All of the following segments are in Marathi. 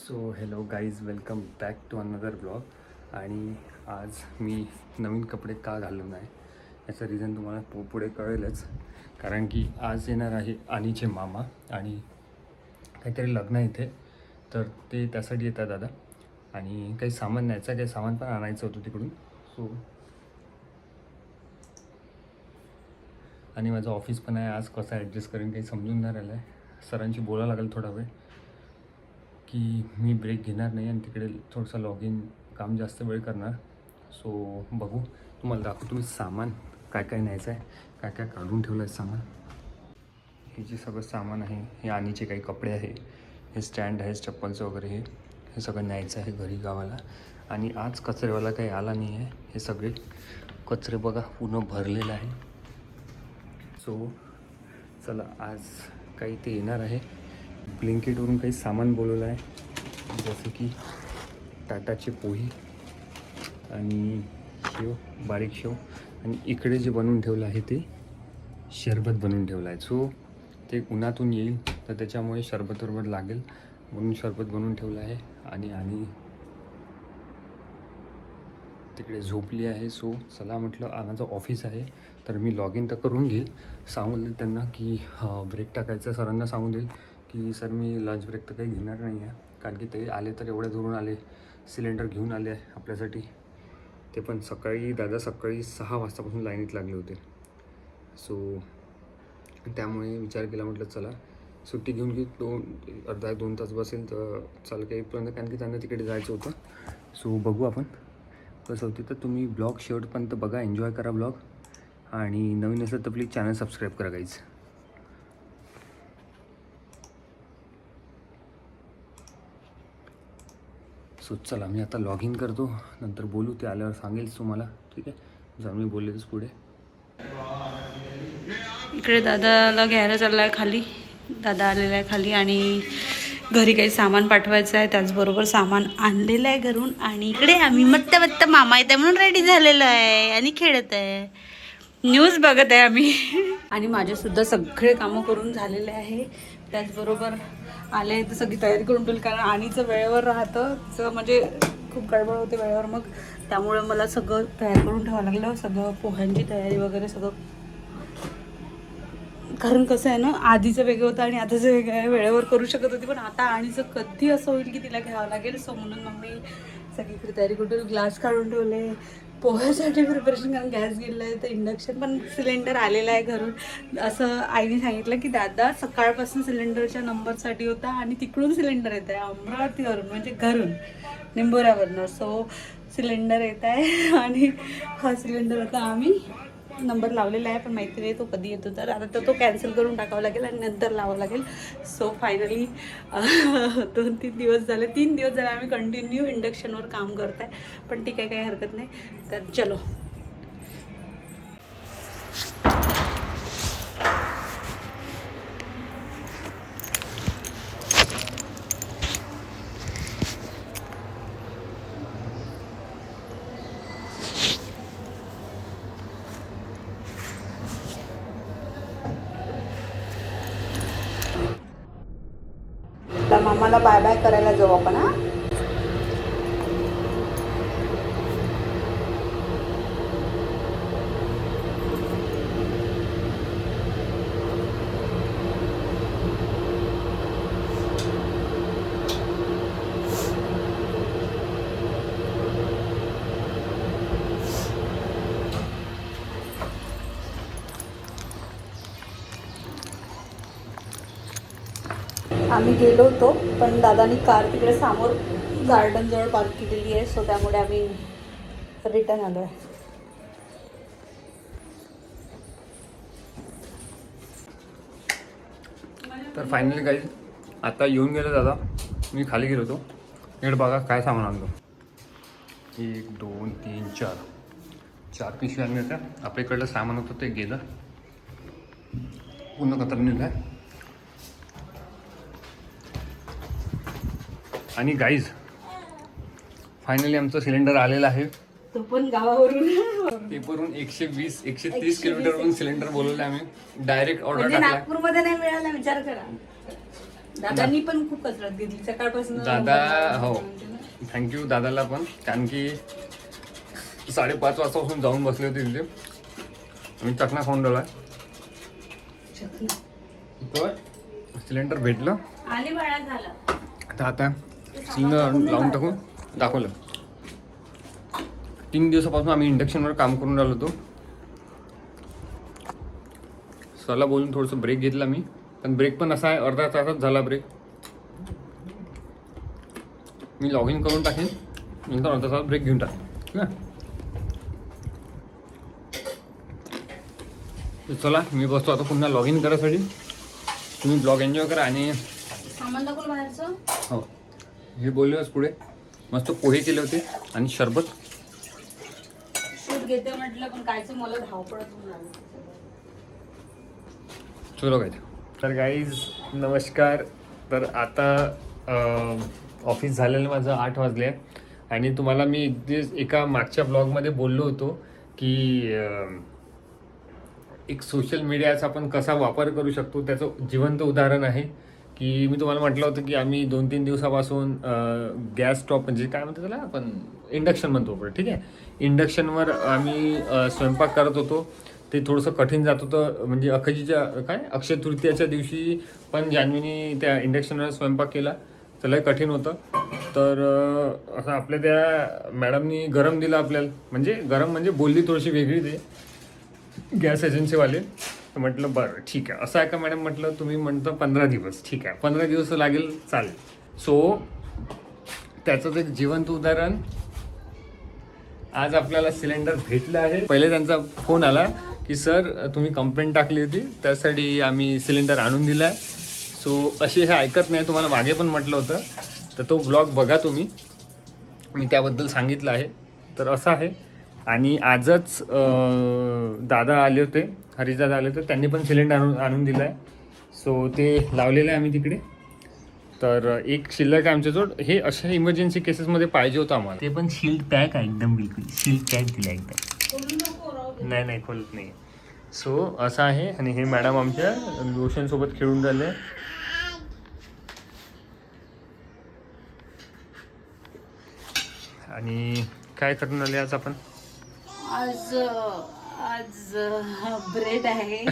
So hello guys, welcome back to another blog. आणि आज मी नवीन कपडे का घाललो नाही याचं रिझन तुम्हाला पुढे कळेलच. कारण की आज येणार आहे आणीचे मामा आणि काहीतरी लग्न इथे, तर ते त्यासाठी येतात दादा. आणि काही सामान न्यायचं, काही सामान पण आणायचं होतं तिकडून. सो आणि माझं ऑफिस पण आहे आज, कसं ॲडजस्ट करेन काही समजून नाही राहिलं आहे. सरांशी बोलायला लागेल थोडा वेळ की मी ब्रेक घेणार नाही आणि तिकडे थोडंसं लॉग इन काम जास्त वेळ करणार. सो बघू, तुम्हाला दाखवतो तुम्ही सामान काय काय न्यायचं आहे, काय काय काढून ठेवलं आहे सामान. हे जे सगळं सामान आहे, हे आणीचे काही कपडे आहे, हे स्टँड आहे चप्पलचं वगैरे, हे सगळं न्यायचं आहे घरी गावाला. आणि आज कचरेवाला काही आला नाही आहे, हे सगळे कचरे बघा पूर्ण भरलेलं आहे. सो चला, आज काही ते येणार आहे. ब्लिंकिटवरून काही सामान बोलवलं आहे, जसं की टाटाची पोही आणि शेव, बारीक शेव. आणि इकडे जे बनवून ठेवलं आहे ते शरबत बनवून ठेवलं आहे. सो ते उन्हातून येईल तर त्याच्यामुळे शरबत वरबत लागेल म्हणून शरबत बनवून ठेवलं आहे. आणि तिकडे झोपली आहे. सो चला म्हटलं, माझं ऑफिस आहे तर मी लॉग इन तर करून घेईल. सांगून देईल त्यांना की ब्रेक टाकायचं. सरांना सांगून देईल की सर मी लंच ब्रेक तर काही घेणार नाही आहे, कारण की ते आले तर एवढ्या दुरून आले, सिलेंडर घेऊन आले आपल्यासाठी. ते पण सकाळी, दादा सकाळी 6 वाजतापासून लाईनीत लागले होते. सो त्यामुळे विचार केला, म्हटलं चला सुट्टी घेऊन घेऊ, अर्धा 2 तास बसेल तर चाल काही पर्यंत, कारण की त्यांना तिकडे जायचं होतं. सो बघू आपण कसं होती. तर तुम्ही ब्लॉग शेवटपर्यंत बघा, एन्जॉय करा ब्लॉग. आणि नवीन असेल तर प्लीज चॅनल सबस्क्राईब करा गाईज. सो चला, मी आता लॉग इन करतो, नंतर बोलू. ते आल्यावर सांगेल तुम्हाला, ठीक आहे. जर मी बोललेच पुढे. इकडे दादाला घ्यायला चालला आहे खाली. दादा आलेला आहे खाली आणि घरी काही सामान पाठवायचं आहे, त्याचबरोबर सामान आणलेलं आहे घरून. आणि इकडे आम्ही मत्त मामा येत आहे म्हणून रेडी झालेलो आहे आणि खेळत आहे, न्यूज बघत आहे आम्ही. आणि माझेसुद्धा सगळे कामं करून झालेले आहे. त्याचबरोबर आले तर सगळी तयारी करून ठेवली, कारण आणीचं वेळेवर राहतं, म्हणजे खूप गडबड होते वेळेवर. मग त्यामुळे मला सगळं तयार करून ठेवावं लागलं, सगळं पोह्यांची तयारी वगैरे सगळं. कारण कसं आहे ना, आधीचं वेगळं होतं आणि आताचं वेगळं आहे. वेळेवर करू शकत होती, पण आता आणीचं कधी असं होईल की तिला घ्यावं लागेल. सो म्हणून मग मी सगळीकडे तयारी करून ठेवली. ग्लास काढून ठेवले पोह्यासाठी प्रिपरेशन, कारण गॅस गेलेला आहे. तर इंडक्शन पण सिलेंडर आलेला आहे घरून. असं आईने सांगितलं की दादा सकाळपासून सिलेंडरच्या नंबरसाठी होता आणि तिकडून सिलेंडर येत आहे अमरावतीवरून, म्हणजे घरून निंबोऱ्यावरनं. सो सिलेंडर येत आहे आणि हा सिलेंडर आता आम्ही नंबर लावलेला आहे, पण माहिती नाही तो कधी येतो. तर आता तो कॅन्सल करून टाकावा लागेल आणि नंतर लावावं लागेल. सो फायनली 2-3 दिवस झाले, 3 दिवस झाले आम्ही कंटिन्यू इंडक्शनवर काम करत आहे. पण ठीक आहे, काही हरकत नाही. तर चलो. तर मामाला बाय बाय करायला जाऊ आपण. हा, आम्ही गेलो होतो, पण दादानी कार तिकडे समोर गार्डनजवळ पार्क केलेली आहे. सो त्यामुळे आम्ही रिटर्न आलो आहे. तर फायनली गाईज आता येऊन गेलो दादा. मी खाली गेलो होतो. इकडे बघा काय सामान आणतो. 1 2 3 4 पिशवी आणली होत्या. आपल्याकडलं सामान होतं ते गेलं, पूर्ण कचरा निघाला आहे. आणि गाईज फायनली आमचं सिलेंडर आलेलं आहे. तो पण गावावरून, पेपरवरून 120-130 किलोमीटरवरून सिलेंडर बोलवलं आम्ही. डायरेक्ट ऑर्डर म्हणजे टाकला. नागपूरमध्ये नाही मिळाला, विचार करा. दादांनी पण खूप कसरत घेतली सकाळपासून. दादा हो थँक्यू दादाला पण, कारण की 5:30 वाजतापासून जाऊन बसले होते तिथे. मी चकना खाऊन ठेवला. सिलेंडर भेटलं आले बाळा झालं. आता सिलेंडर लावून टाकून दाखवलं. 3 दिवसापासून आम्ही इंडक्शनवर काम करून राहिलो होतो. सरला बोलून थोडंसं ब्रेक घेतला मी, पण ब्रेक पण असा आहे अर्धा तासात झाला ब्रेक. मी लॉग इन करून टाकेन, नंतर अर्धा तास ब्रेक घेऊन टाकेन. ठीक आहे. चला मी बसतो आता पुन्हा लॉग इन करायसाठी. तुम्ही ब्लॉग एन्जॉय करा. आणि सामान दाखवलं बाहेरचं. हो हे बोललेच पुढे मस्त पोहे केले होते आणि शरबत. शूट घेते म्हटलं पण कायचं मला धावपळत होऊन आलं. चलो काय तर गाईज नमस्कार. तर आता ऑफिस झालेलं माझं 8 वाजले आणि तुम्हाला मी एका मागच्या ब्लॉगमध्ये बोललो होतो की एक सोशल मीडियाचा आपण कसा वापर करू शकतो त्याचं जिवंत उदाहरण आहे. की मी तुम्हाला म्हटलं होतं की आम्ही 2-3 दिवसापासून गॅस स्टॉप म्हणजे काय म्हणतो त्याला आपण इंडक्शन म्हणतो आपण. ठीक आहे. इंडक्शनवर आम्ही स्वयंपाक करत होतो. ते थोडंसं कठीण जात होतं. म्हणजे अक्षय तृतीयाच्या दिवशी पण जान्हवीने त्या इंडक्शनवर स्वयंपाक केला. त्याला कठीण होतं. तर असं आपल्या त्या मॅडमनी गरम दिलं आपल्याला. गरम म्हणजे बोलली थोडीशी वेगळी ते गॅस एजन्सीवाले. तर म्हटलं बरं ठीक आहे. असं आहे का मॅडम. म्हटलं तुम्ही म्हणता 15 दिवस. ठीक आहे 15 दिवस लागेल चालेल. सो त्याचं एक जिवंत उदाहरण आज आपल्याला सिलेंडर भेटलं आहे. पहिले त्यांचा फोन आला की सर तुम्ही कंप्लेंट टाकली होती त्यासाठी आम्ही सिलेंडर आणून दिला आहे. सो असे हे ऐकत नाही. तुम्हाला मागे पण म्हटलं होतं. तर तो ब्लॉग बघा तुम्ही, मी त्याबद्दल सांगितलं आहे. तर असं आहे. आणि आजच दादा आले होते, हरीशदादा आले होते, त्यांनी पण सिलेंडर आणून दिला आहे. सो ते लावलेलं आहे आम्ही तिकडे. तर एक शिल्लक आहे आमच्याजवळ. हे अशा इमर्जन्सी केसेसमध्ये पाहिजे होतं आम्हाला. ते पण शील्ड पॅक आहे एकदम, बिलकुल शील्ड पॅक दिला एकदम. नाही खोलत नाही. सो असं आहे. आणि हे मॅडम आमच्या रोशनसोबत खेळून राहिले. आणि काय करून राहिले आज आपण. आज ब्रेड आहे.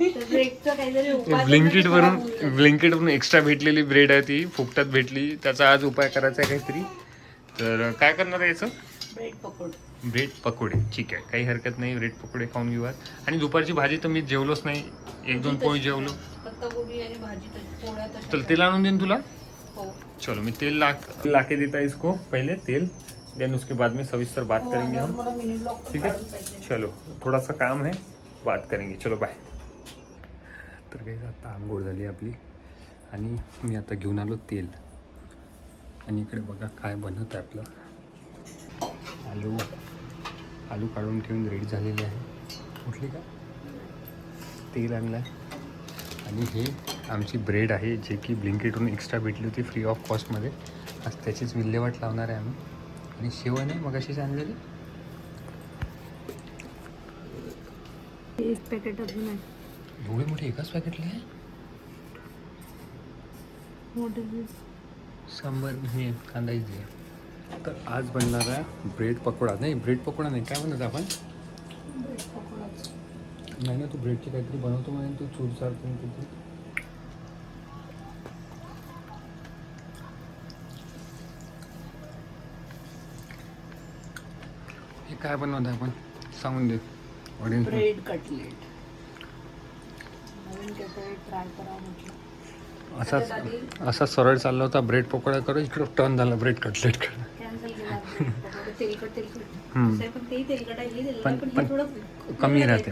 ब्रेडचं काहीतरी उपाय. ब्लिंकिटवरून एक्स्ट्रा भेटलेली ब्रेड आहे ती फुकटात भेटली. त्याचा आज उपाय करायचा आहे काहीतरी. तर काय करणार आहे याचं. ब्रेड पकोडे. ठीक आहे काही हरकत नाही. ब्रेड पकोडे खाऊन घेऊ. आणि दुपारची भाजी तर मी जेवलोच नाही. 1-2 पोळी जेवलो. तर तेल आणून देईन तुला. चलो मैं तेल लाके देता है इसको पहले तेल. देन उसके बाद में सविस्तर बात करेंगे हम. ठीक है चलो थोड़ा सा काम है बात करेंगे. चलो बाय. तर काही आता आंघोळ झाली आपली आणि मी आता घेऊन आलो तेल. आणि इकडे बघा काय बनत आहे आपलं. आलू काढून ठेवून रेडी झालेले आहे. उठली का. तेल आणलं आहे. आणि हे आमची ब्रेड आहे जे की ब्लिंकिटवरून एक्स्ट्रा भेटली होती फ्री ऑफ कॉस्टमध्ये. आज त्याचीच विल्हेवाट लावणार आहे आम्ही. आणि शेवण आहे मग अशीच आणलेली. एक पॅकेट अजून आहे. एवढे मोठे एकाच पॅकेटले आहे. सांबर हे कांदा इथे. तर आज बनणार आहे ब्रेड पकोडा. नाही ब्रेड पकोडा नाही काय बनवतो आपण. नाही ना तू ब्रेडची काहीतरी बनवतो म्हणे तू चूरचार करून तिथे. हे काय बनवत आहे आपण सांगून दे ऑडियन्स. Bread cutlet. नवीन काहीतरी ट्राय करावं म्हटलं. असा सरळ चालला होता ब्रेड पकोडा करू. इकडं टर्न झाला ब्रेड कटलेट कर. कॅन्सल केला. तेलकट पण कमी राहते.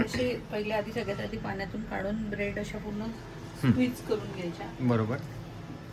असे पहिले आधी सगळ्यात आधी पाण्यातून काढून ब्रेड अशा पूर्ण स्क्वीज करून घ्यायच्या. बरोबर.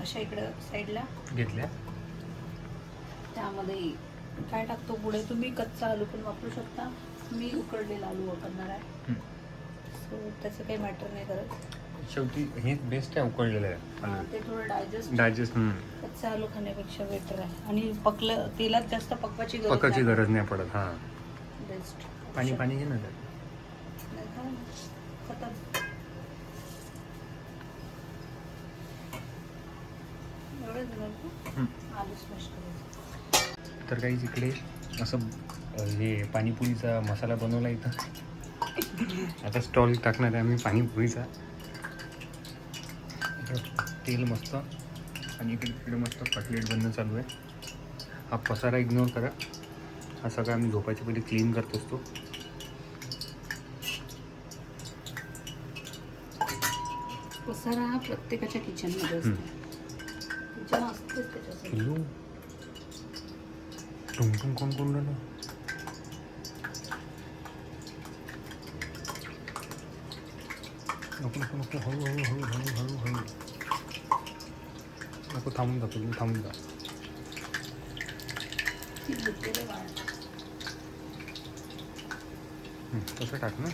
अशा इकडं साईडला घेतल्या. त्यामध्ये काय टाकतो पुढे तुम्ही कच्चा आलू पण वापरू शकता. मी उकडलेला आलू वापरणार आहे. सो त्याचं काही मॅटर नाही करत. शेवटी हे बेस्ट आहे उकडलेलं आहे. ते थोडं डायजेस्ट कच्चा आलू खाण्यापेक्षा बेटर आहे. आणि तेलात जास्त पकवायची गरज नाही पडत. हां बेस्ट. पाणी घे ना. आलू स्मॅश करायचं. तर काही इकडे असं हे पाणीपुरीचा मसाला बनवला इथं. आता स्टॉल टाकणार आहे आम्ही पाणीपुरीचा. तेल मस्त आणि इकडे मस्त कटलेट बनणं चालू आहे. हा पसारा इग्नोर करा. हा सगळं आम्ही झोपायच्या पहिले क्लीन करत असतो. पसारा हा प्रत्येकाच्या किचनमध्ये असतो. किचन असतेच त्याच्यासाठी. हॅलो टुंगटुंग कोण कोण राहिलं? नको हळू नको थांबून जातो मी थांबून जा. तसं टाक ना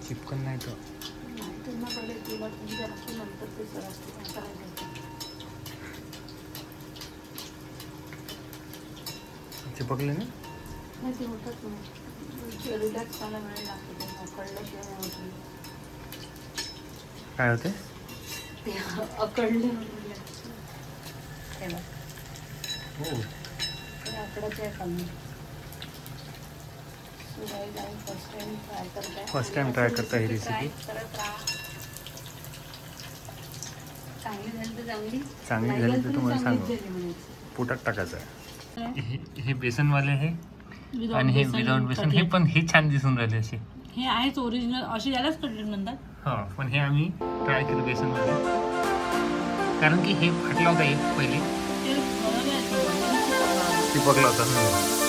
चिपकन नाही तर. चिपकले ना ते होतात ना रिलॅक्स व्हायला वेळ लागतो. काय होते ते अकडले हो आकडाचे आहे कमी. फर्स्ट टाइम ट्राय करता ही रेसिपी. चांगली झाली तर चांगली, चांगली झाली तर तुम्हाला सांगू झाली म्हणायचं. पोटात टाकायचं आहे. हे बेसनवाले आहे आणि हे विदाउट बेसन. हे पण हे छान दिसून राहिले असे. हे आहेच ओरिजिनल, असे यालाच कटलेट म्हणतात. हा पण हे आम्ही ट्राय केलं बेसनमध्ये कारण की हे फाटला होता एक पहिले चिपकला होता.